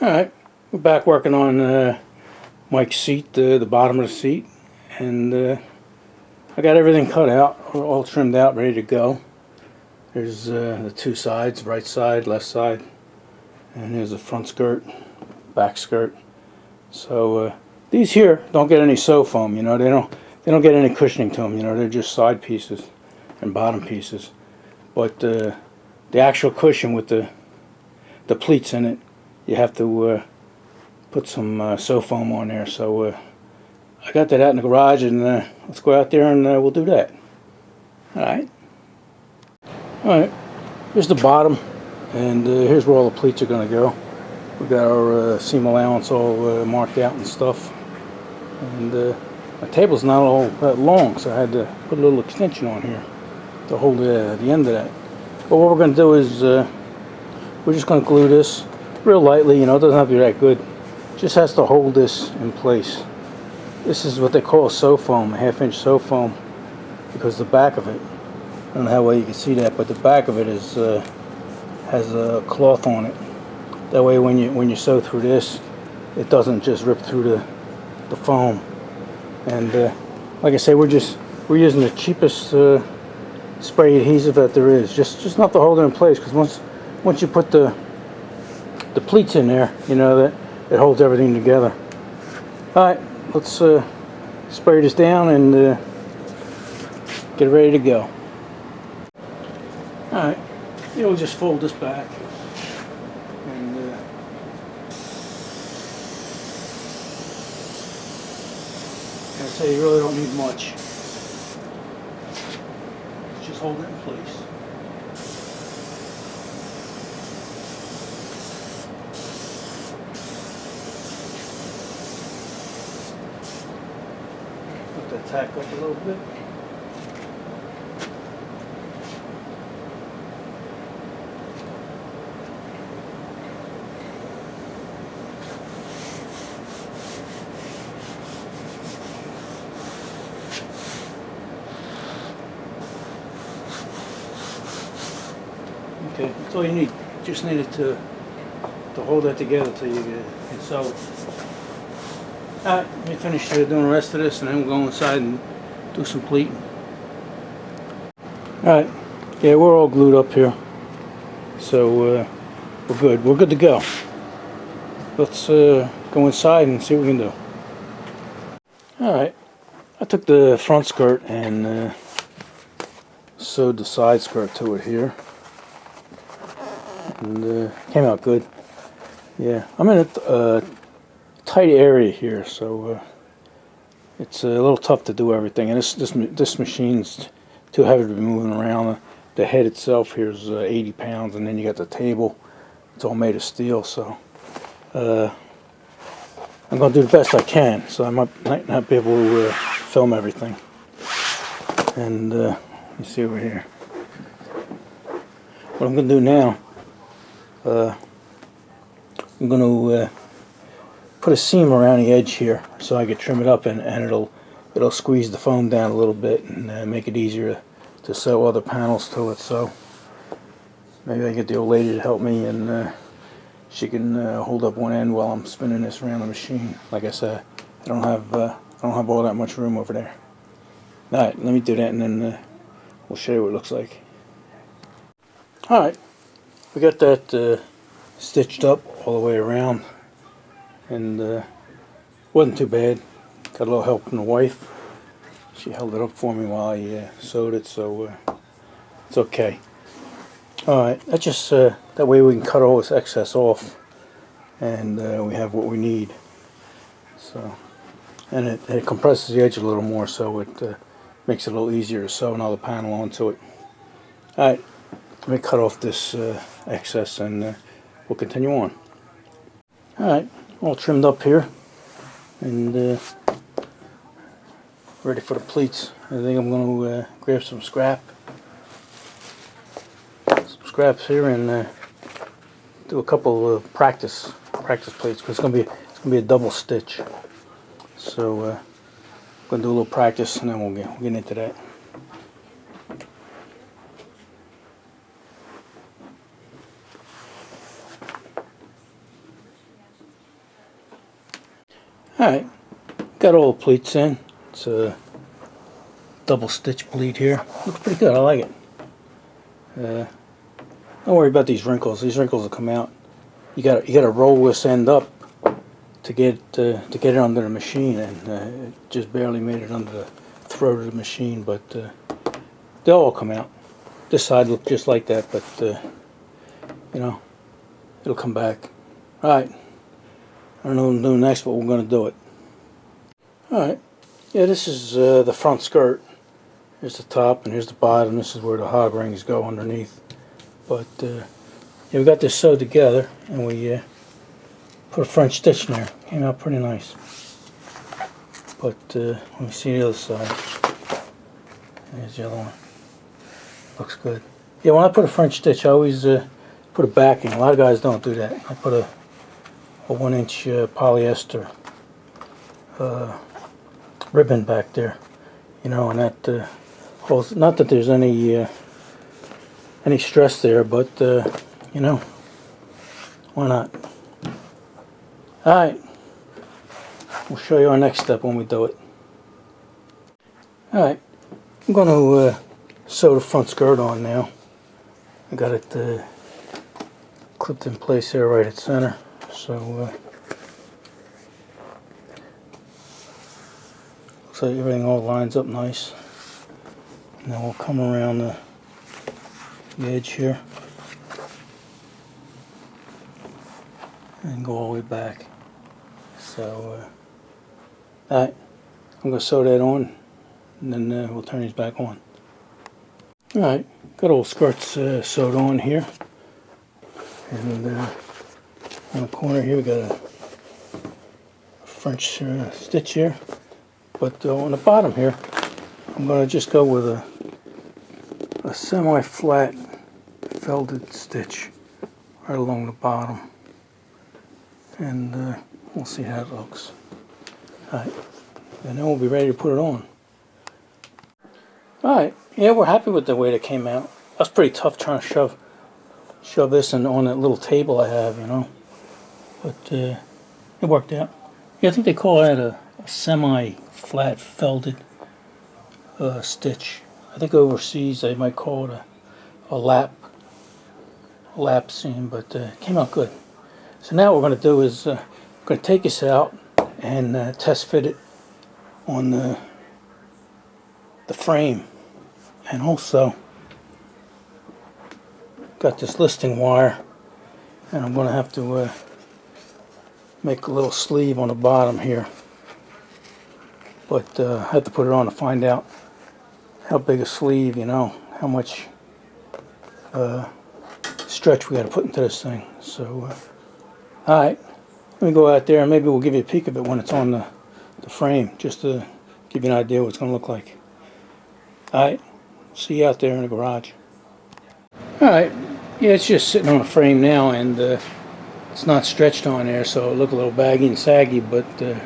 Alright, we're back working on Mike's seat, the bottom of the seat, and I got everything cut out, all trimmed out, ready to go. There's the two sides, right side, left side, and here's the front skirt, back skirt. So these here don't get any sew foam, you know, they don't get any cushioning to them, you know, they're just side pieces and bottom pieces. But the actual cushion with the pleats in it, you have to put some sew foam on there. So I got that out in the garage, and let's go out there and we'll do that. Alright, here's the bottom, and here's where all the pleats are going to go. We got our seam allowance all marked out and stuff, and my table's not all that long, so I had to put a little extension on here to hold the end of that. But what we're going to do is we're just going to glue this real lightly, you know, it doesn't have to be that good. Just has to hold this in place. This is what they call sew foam, a 1/2 inch sew foam, because the back of it, I don't know how well you can see that, but the back of it is has a cloth on it. That way when you sew through this, it doesn't just rip through the foam. And like I say, we're using the cheapest spray adhesive that there is, just not to hold it in place, because once you put the pleats in there, you know that it holds everything together. Alright, let's spray this down and get ready to go. Alright, we'll just fold this back, and I say you really don't need much. Just hold it in place. Put that tack up a little bit. Okay, that's all you need. Just need it to hold that together till you can sew it. Alright, let me finish doing the rest of this, and then we'll go inside and do some pleating. Alright, yeah, we're all glued up here, so we're good. We're good to go. Let's go inside and see what we can do. Alright, I took the front skirt and sewed the side skirt to it here, and came out good. Yeah, I'm in a tight area here, so it's a little tough to do everything. And this machine's too heavy to be moving around. The head itself here is 80 pounds, and then you got the table. It's all made of steel, so I'm going to do the best I can. So I might not be able to film everything. And you see over here. What I'm going to do now, I'm going to put a seam around the edge here so I can trim it up, and it'll squeeze the foam down a little bit and make it easier to sew other panels to it. So maybe I can get the old lady to help me, and she can hold up one end while I'm spinning this around the machine. Like I said, I don't have all that much room over there. Alright, let me do that, and then we'll show you what it looks like. Alright, we got that stitched up all the way around, and wasn't too bad. Got a little help from the wife. She held it up for me while I sewed it, so it's okay. Alright, that's just that way we can cut all this excess off, and we have what we need. So, and it compresses the edge a little more, so it makes it a little easier to sew another panel onto it. Alright, let me cut off this excess, and we'll continue on. Alright, all trimmed up here, and ready for the pleats. I think I'm going to grab some scraps here, and do a couple of practice pleats, because it's going to be a double stitch. So I'm going to do a little practice, and then we'll get into that. Alright, got all the pleats in. It's a double stitch pleat here. Looks pretty good, I like it. Don't worry about these wrinkles. These wrinkles will come out. You gotta roll this end up to get it under the machine, and it just barely made it under the throat of the machine, but they'll all come out. This side looked just like that, but you know, it'll come back. Alright, I don't know what I'm doing next, but we're going to do it. Alright, yeah, this is the front skirt. Here's the top and here's the bottom. This is where the hog rings go underneath. But yeah, we got this sewed together, and we put a French stitch in there. Came out pretty nice. But let me see the other side. There's the other one. Looks good. Yeah, when I put a French stitch, I always put a backing. A lot of guys don't do that. I put a 1-inch polyester ribbon back there, you know, and that holds. Not that there's any stress there, but you know, why not? All right, we'll show you our next step when we do it. All right, I'm going to sew the front skirt on now. I got it clipped in place there right at center, so looks like everything all lines up nice. And then we'll come around the edge here and go all the way back. So alright, I'm going to sew that on, and then we'll turn these back on. Alright, got all skirts sewed on here, and on the corner here we got a French stitch here, but on the bottom here I'm going to just go with a semi-flat felted stitch right along the bottom, and we'll see how it looks. Alright, and then we'll be ready to put it on. Alright, yeah, we're happy with the way it came out. That's pretty tough trying to shove this on that little table I have, you know. But it worked out. Yeah, I think they call that a semi-flat felted stitch. I think overseas they might call it a lap seam, but it came out good. So now what we're going to do is we're going to take this out and test fit it on the frame, and also got this listing wire, and I'm going to have to make a little sleeve on the bottom here, but I have to put it on to find out how big a sleeve, you know, how much stretch we got to put into this thing. So alright, let me go out there and maybe we'll give you a peek of it when it's on the frame, just to give you an idea what it's going to look like. Alright, see you out there in the garage. Alright, yeah, it's just sitting on a frame now, and it's not stretched on there, so it looked a little baggy and saggy, but I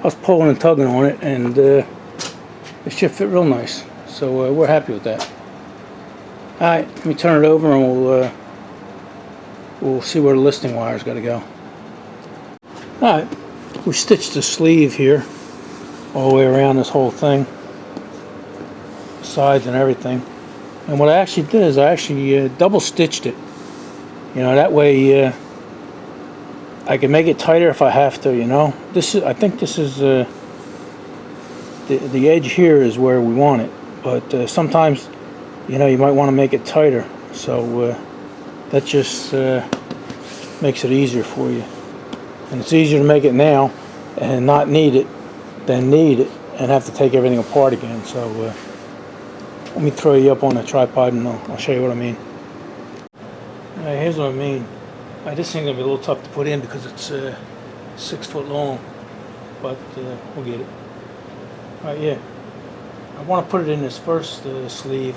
was pulling and tugging on it, and it should fit real nice. So we're happy with that. Alright, let me turn it over and we'll see where the listing wire's got to go. Alright, we stitched the sleeve here all the way around this whole thing, sides and everything. And what I actually did is I actually double stitched it. You know, that way I can make it tighter if I have to, you know. I think this is the edge here is where we want it, but sometimes, you know, you might want to make it tighter, so that just makes it easier for you. And it's easier to make it now and not need it than need it and have to take everything apart again. So let me throw you up on the tripod and I'll show you what I mean. Here's what I mean. This thing's going to be a little tough to put in because it's 6 foot long, but we'll get it. Alright, yeah. I want to put it in this first sleeve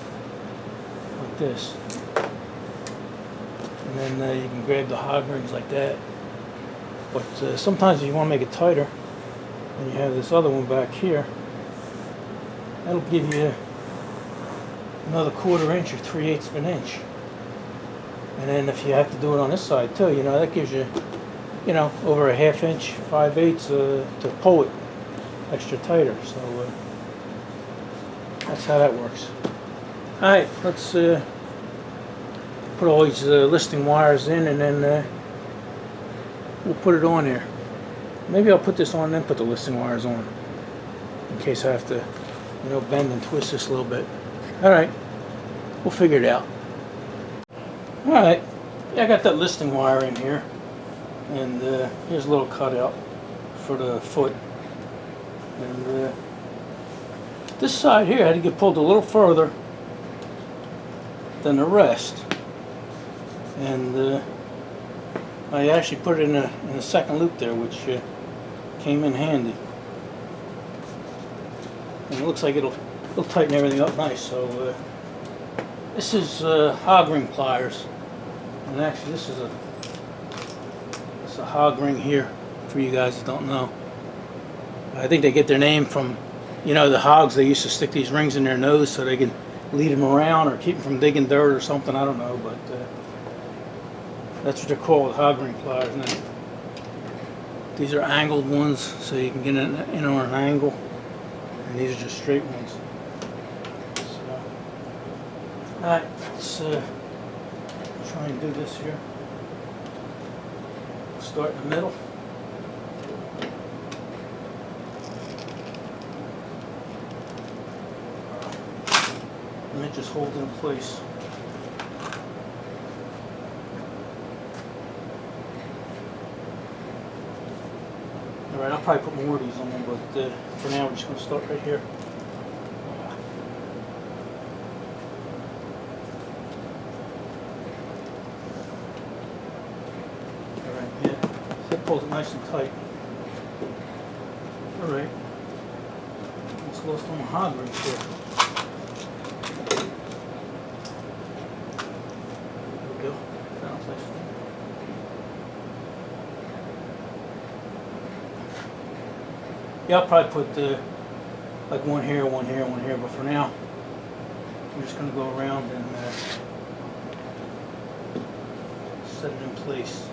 like this. And then you can grab the hog rings like that. But sometimes if you want to make it tighter, and you have this other one back here, that'll give you another 1/4 inch or 3/8 of an inch. And then if you have to do it on this side too, you know, that gives you you know, over a 1/2 inch, 5/8 to pull it extra tighter. So that's how that works. All right, let's put all these listing wires in, and then we'll put it on there. Maybe I'll put this on and then put the listing wires on, in case I have to, you know, bend and twist this a little bit. All right, we'll figure it out. All right, yeah, I got that listing wire in here, and here's a little cutout for the foot. And this side here had to get pulled a little further than the rest, and I actually put it in a second loop there, which came in handy. And it looks like it'll tighten everything up nice. So this is hog ring pliers, and actually this is a hog ring here for you guys that don't know. I think they get their name from, you know, the hogs. They used to stick these rings in their nose so they can lead them around or keep them from digging dirt or something. I don't know, but that's what they're called, hog ring pliers now. These are angled ones, so you can get in on an angle, and these are just straight ones. So, all right, let's try and do this here. Start in the middle. And it just holds in place. Alright, I'll probably put more of these on them, but for now we're just going to start right here. Alright, yeah, that pulls it nice and tight. Alright, just lost on the hog rings here. There we go, sounds nice. Yeah, I'll probably put like one here, one here, one here, but for now, I'm just going to go around and set it in place.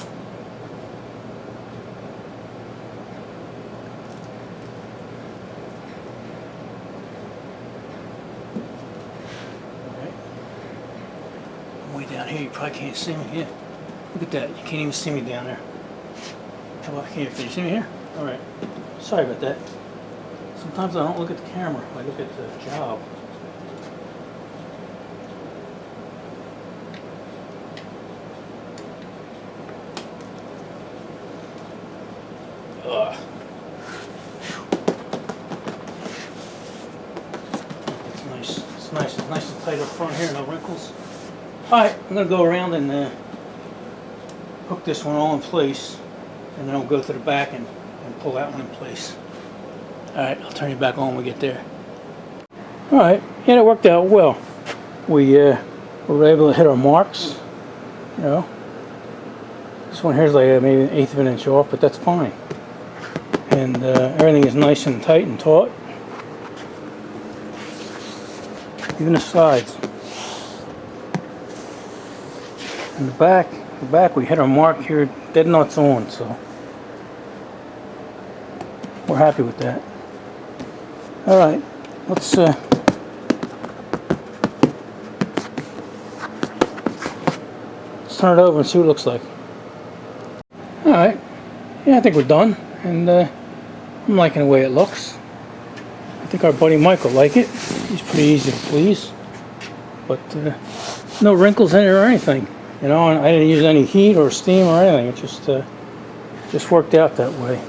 Alright. I'm way down here, you probably can't see me. Yeah, look at that, you can't even see me down there. How about here? Can you see me here? Alright. Sorry about that. Sometimes I don't look at the camera, I look at the job. Ugh. It's nice. It's nice. It's nice and tight up front here, no wrinkles. Alright, I'm going to go around and hook this one all in place, and then I'll go to the back and pull that one in place. Alright, I'll turn you back on when we get there. Alright, yeah, it worked out well. We were able to hit our marks, you know. This one here is like maybe 1/8 of an inch off, but that's fine. And everything is nice and tight and taut. Even the sides. And the back we hit our mark here, dead nuts on, so we're happy with that. Alright, let's turn it over and see what it looks like. Alright, yeah, I think we're done, and I'm liking the way it looks. I think our buddy Mike will like it. He's pretty easy to please, but no wrinkles in it or anything, you know, and I didn't use any heat or steam or anything. It just worked out that way.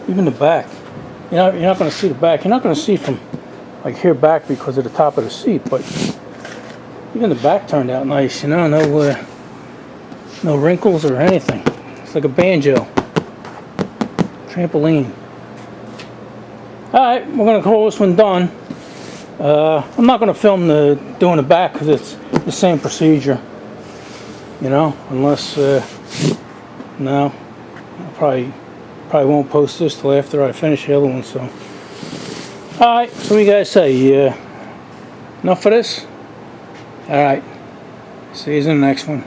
Even the back, you know, you're not going to see the back. You're not going to see from like here back because of the top of the seat, but even the back turned out nice. You know, no wrinkles or anything. It's like a banjo trampoline. All right, we're going to call this one done. I'm not going to film doing the back because it's the same procedure. You know, unless no, I'll probably won't post this till after I finish the other one. So, alright, so what do you guys say? Enough for this? Alright, see you in the next one.